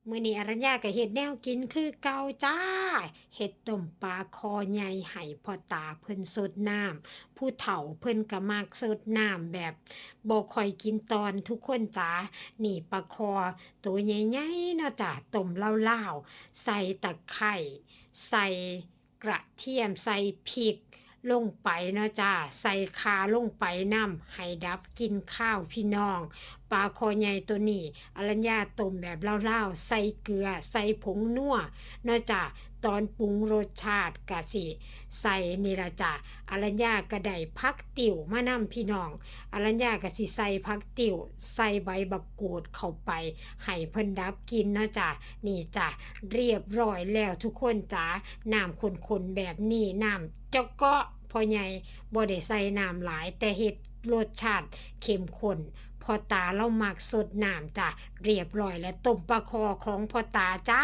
มื้อนี้อรัญญาก็เฮ็ดแนวกินคือเก่าจ้าเฮ็ดต้มปลาคอใหญ่ให้พ่อตาเพิ่นสดน้ำผู้เฒ่าเพิ่นก็มักสดน้ำแบบบ่ค่อยกินตอนทุกคนจ้านี่ปลาคอตัวใหญ่ๆเนาะจ้ะต้มลาวๆใส่ตะไคร้ใส่กระเทียมใส่พริกลงไปเนาะจ้าใส่ข่าลงไปนำให้ดับกลิ่นคาวพี่น้องปลาคอใหญ่ตัวนี้ อรัญญาต้มแบบลาวๆใส่เกลือใส่ผงนัวเนาะจ้ะตอนปรุงรสชาติกะสิใส่นี่ล่ะจ้ะอรัญญาก็ได้ผักติ๋วมานำพี่น้องอรัญญาก็สิใส่ผักติ๋วใส่ใบบักกูดเข้าไปให้เพิ่นดับกลิ่นเนาะจ้ะนี่จ้ะเรียบร้อยแล้วทุกคนจ๋าน้ำข้นๆแบบนี้น้ำเจาะเกาะพ่อใหญ่บ่ได้ใส่น้ำหลายแต่เฮ็ดรสชาติเข้มข้น พ่อตาเรามักสดน้ำจ้ะเรียบร้อยแล้วต้มปลาคอของพ่อตาจ้า